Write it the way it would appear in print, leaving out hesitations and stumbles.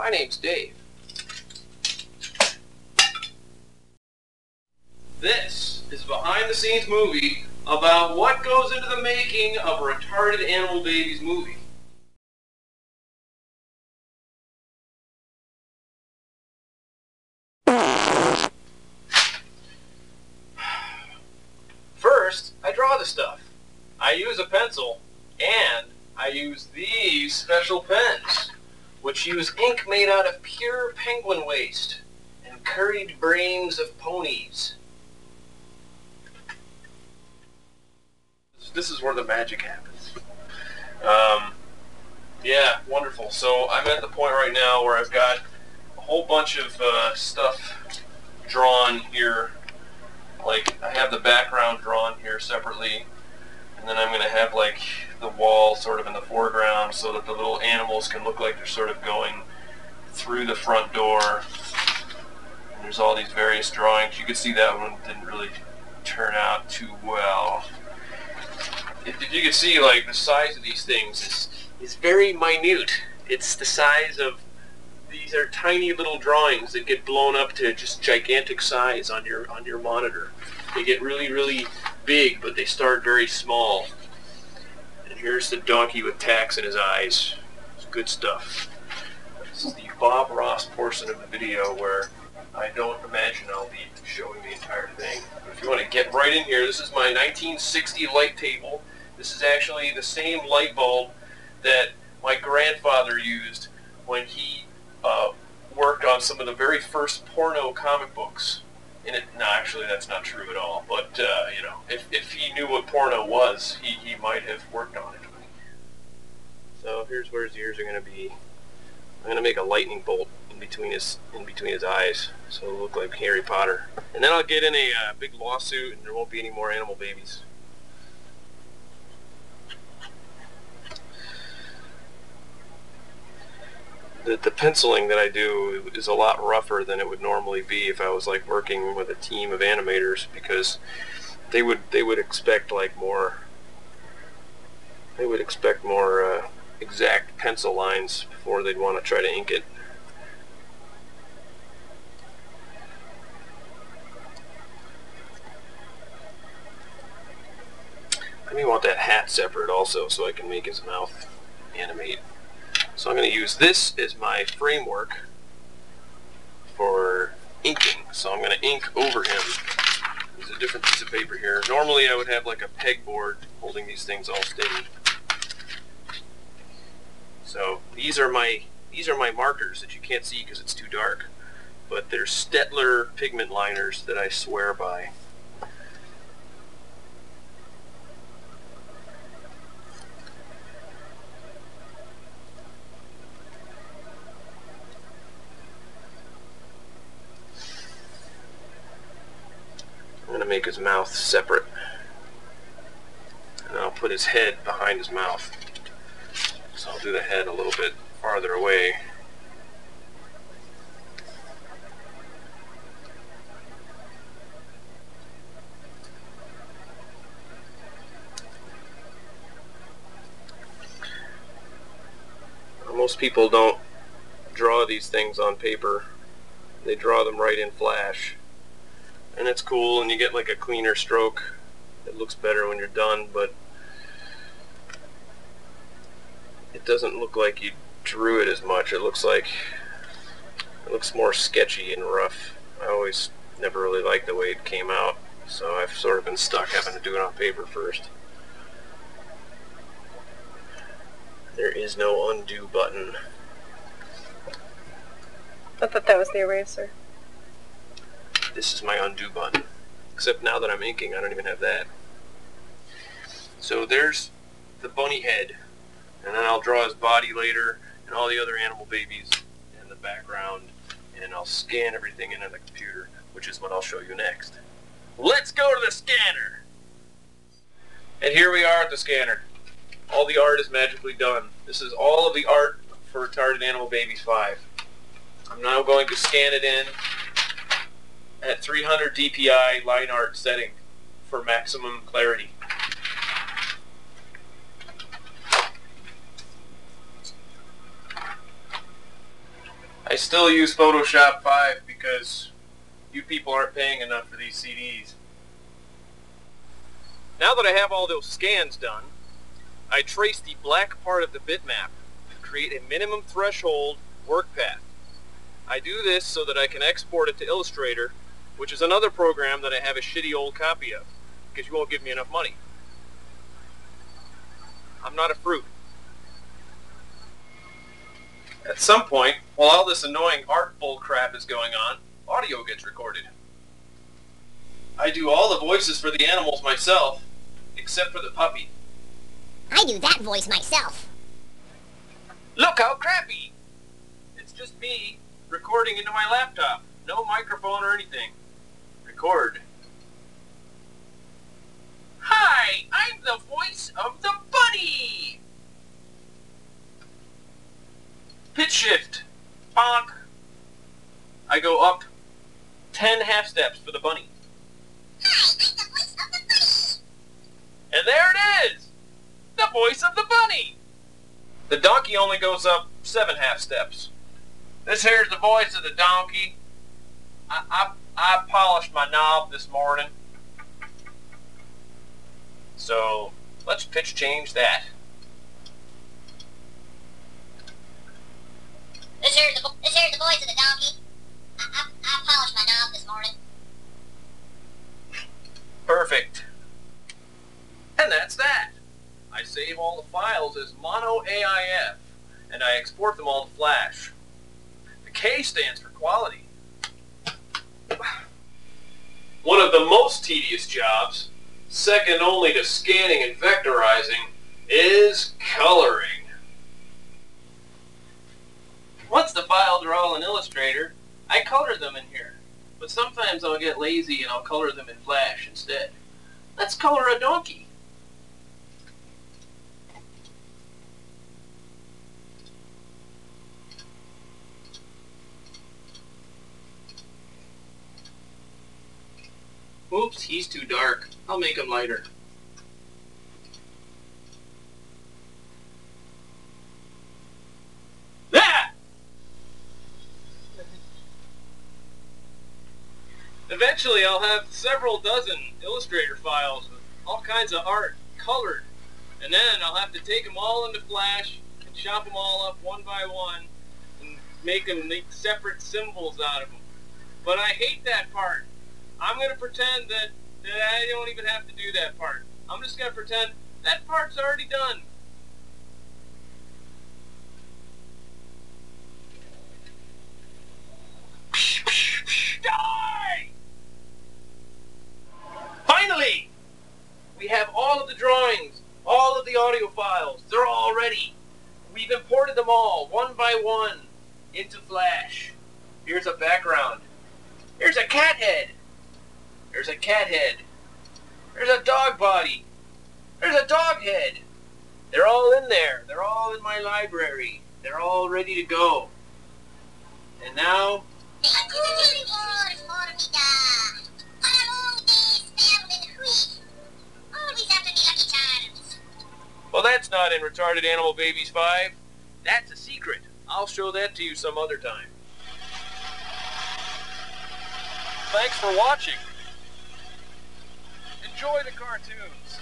My name's Dave. This is a behind-the-scenes movie about what goes into the making of a retarded animal babies movie. First, I draw the stuff. I use a pencil, and I use these special pens, which use ink made out of pure penguin waste and curried brains of ponies. This is where the magic happens. Yeah, wonderful. So I'm at the point right now where I've got a whole bunch of stuff drawn here. Like, I have the background drawn here separately, and then I'm going to have like the wall sort of in the foreground so that the little animals can look like they're sort of going through the front door. And there's all these various drawings. You can see that one didn't really turn out too well. If you can see, like, the size of these things is very minute. It's the size of, these are tiny little drawings that get blown up to just gigantic size on your monitor. They get really, really big, but they start very small. And here's the donkey with tacks in his eyes. It's good stuff. This is the Bob Ross portion of the video where I don't imagine I'll be showing the entire thing. But if you want to get right in here, this is my 1960 light table. This is actually the same light bulb that my grandfather used when he worked on some of the very first porno comic books. No, actually that's not true at all, but you know, if he knew what porno was, he might have worked on it. So here's where his ears are going to be. I'm going to make a lightning bolt in between his eyes, so it'll look like Harry Potter. And then I'll get in a big lawsuit, and there won't be any more animal babies. The penciling that I do is a lot rougher than it would normally be if I was like working with a team of animators, because they would expect like more. They would expect more exact pencil lines before they'd want to try to ink it. I may want that hat separate also, so I can make his mouth animate. So I'm going to use this as my framework for inking. So I'm going to ink over him. There's a different piece of paper here. Normally I would have like a pegboard holding these things all steady. So these are my markers that you can't see because it's too dark. But they're Stettler pigment liners that I swear by. I'm going to make his mouth separate, and I'll put his head behind his mouth. So I'll do the head a little bit farther away. Most people don't draw these things on paper. They draw them right in Flash. And it's cool, and you get like a cleaner stroke. It looks better when you're done, but it doesn't look like you drew it as much. It looks more sketchy and rough. I always never really liked the way it came out, so I've sort of been stuck having to do it on paper first. There is no undo button. I thought that was the eraser. This is my undo button. Except now that I'm inking, I don't even have that. So there's the bunny head. And then I'll draw his body later, and all the other animal babies in the background. And I'll scan everything into the computer, which is what I'll show you next. Let's go to the scanner! And here we are at the scanner. All the art is magically done. This is all of the art for Retarded Animal Babies 5. I'm now going to scan it in at 300 dpi line art setting for maximum clarity. still use Photoshop 5 because you people aren't paying enough for these CDs. Now that I have all those scans done, I trace the black part of the bitmap to create a minimum threshold work path. I do this so that I can export it to Illustrator, which is another program that I have a shitty old copy of, because you won't give me enough money. I'm not a fruit. At some point, while all this annoying art bull crap is going on, audio gets recorded. I do all the voices for the animals myself, except for the puppy. I do that voice myself. Look how crappy! It's just me recording into my laptop. No microphone or anything. Record. Hi, I'm the voice of the bunny! Pitch shift. Bonk. I go up 10 half steps for the bunny. Hi, I'm the voice of the bunny. And there it is! The voice of the bunny! The donkey only goes up 7 half steps. This here's the voice of the donkey. I polished my knob this morning. So, let's pitch change that. This here's the voice of the donkey. I polished my knob this morning. Perfect. And that's that. I save all the files as mono AIF, and I export them all to Flash. The K stands for quality. One of the most tedious jobs, second only to scanning and vectorizing, is coloring. Once the files are all in Illustrator, I color them in here. But sometimes I'll get lazy and I'll color them in Flash instead. Let's color a donkey. Oops, he's too dark. I'll make him lighter. Ah! Eventually I'll have several dozen Illustrator files with all kinds of art colored. And then I'll have to take them all into Flash and chop them all up one by one and make separate symbols out of them. But I hate that part. I'm going to pretend that I don't even have to do that part. I'm just going to pretend that part's already done. Die! Finally! We have all of the drawings, all of the audio files. They're all ready. We've imported them all, one by one, into Flash. Here's a background. Here's a cat head. There's a cat head. There's a dog body. There's a dog head. They're all in there. They're all in my library. They're all ready to go. And now... Well, that's not in Retarded Animal Babies 5. That's a secret. I'll show that to you some other time. Thanks for watching. Enjoy the cartoons.